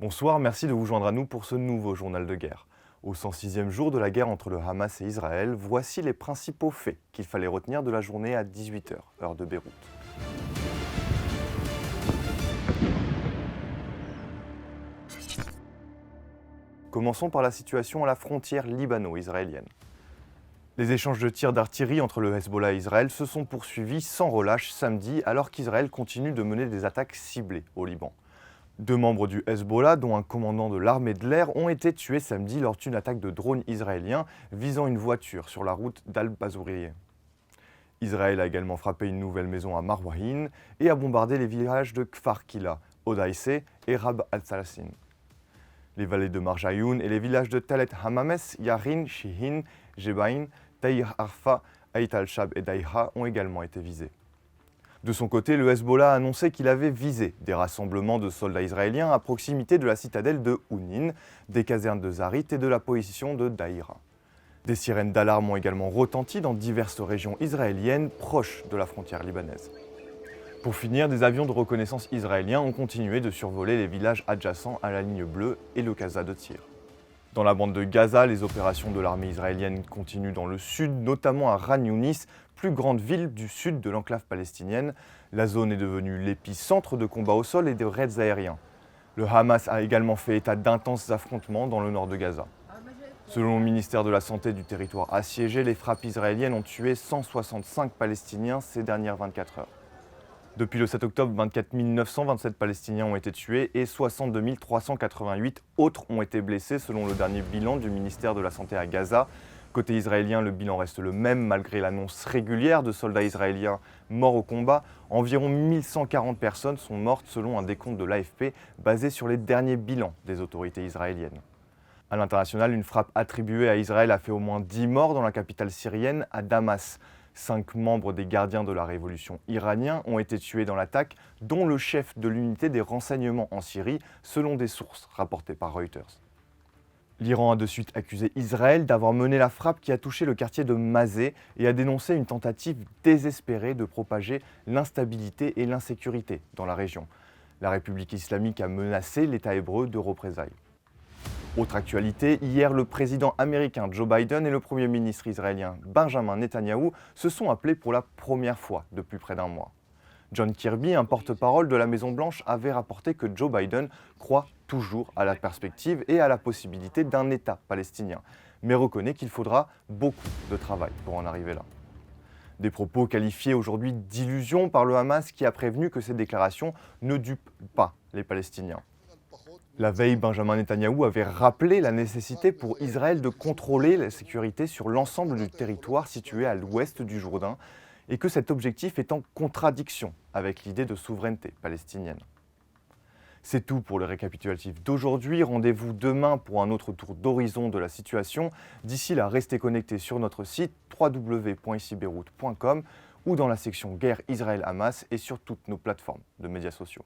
Bonsoir, merci de vous joindre à nous pour ce nouveau journal de guerre. Au 106e jour de la guerre entre le Hamas et Israël, voici les principaux faits qu'il fallait retenir de la journée à 18 h, heure de Beyrouth. Commençons par la situation à la frontière libano-israélienne. Les échanges de tirs d'artillerie entre le Hezbollah et Israël se sont poursuivis sans relâche samedi alors qu'Israël continue de mener des attaques ciblées au Liban. Deux membres du Hezbollah, dont un commandant de l'armée de l'air, ont été tués samedi lors d'une attaque de drones israéliens visant une voiture sur la route d'Al-Bazourieh. Israël a également frappé une nouvelle maison à Marwahin et a bombardé les villages de Kfar Kila, Odaïseh et Rab al-Salassin. Les vallées de Marjayoun et les villages de Talet Hamames, Yarin, Shihin, Jebain, Taïr Arfa, Ait al-Shab et Daïha ont également été visés. De son côté, le Hezbollah a annoncé qu'il avait visé des rassemblements de soldats israéliens à proximité de la citadelle de Ounin, des casernes de Zarit et de la position de Daïra. Des sirènes d'alarme ont également retenti dans diverses régions israéliennes proches de la frontière libanaise. Pour finir, des avions de reconnaissance israéliens ont continué de survoler les villages adjacents à la ligne bleue et le Gaza de tir. Dans la bande de Gaza, les opérations de l'armée israélienne continuent dans le sud, notamment à Khan Younis, plus grande ville du sud de l'enclave palestinienne. La zone est devenue l'épicentre de combats au sol et de raids aériens. Le Hamas a également fait état d'intenses affrontements dans le nord de Gaza. Selon le ministère de la Santé du territoire assiégé, les frappes israéliennes ont tué 165 Palestiniens ces dernières 24 heures. Depuis le 7 octobre, 24 927 Palestiniens ont été tués et 62 388 autres ont été blessés selon le dernier bilan du ministère de la Santé à Gaza. Côté israélien, le bilan reste le même malgré l'annonce régulière de soldats israéliens morts au combat. Environ 1140 personnes sont mortes selon un décompte de l'AFP basé sur les derniers bilans des autorités israéliennes. À l'international, une frappe attribuée à Israël a fait au moins 10 morts dans la capitale syrienne, à Damas. 5 membres des gardiens de la révolution iraniens ont été tués dans l'attaque, dont le chef de l'unité des renseignements en Syrie, selon des sources rapportées par Reuters. L'Iran a de suite accusé Israël d'avoir mené la frappe qui a touché le quartier de Mazeh et a dénoncé une tentative désespérée de propager l'instabilité et l'insécurité dans la région. La République islamique a menacé l'État hébreu de représailles. Autre actualité, hier, le président américain Joe Biden et le premier ministre israélien Benjamin Netanyahou se sont appelés pour la première fois depuis près d'un mois. John Kirby, un porte-parole de la Maison-Blanche, avait rapporté que Joe Biden croit toujours à la perspective et à la possibilité d'un État palestinien, mais reconnaît qu'il faudra beaucoup de travail pour en arriver là. Des propos qualifiés aujourd'hui d'illusion par le Hamas qui a prévenu que ces déclarations ne dupent pas les Palestiniens. La veille, Benjamin Netanyahou avait rappelé la nécessité pour Israël de contrôler la sécurité sur l'ensemble du territoire situé à l'ouest du Jourdain et que cet objectif est en contradiction avec l'idée de souveraineté palestinienne. C'est tout pour le récapitulatif d'aujourd'hui. Rendez-vous demain pour un autre tour d'horizon de la situation. D'ici là, restez connectés sur notre site www.icibeyrouth.com ou dans la section Guerre Israël-Hamas et sur toutes nos plateformes de médias sociaux.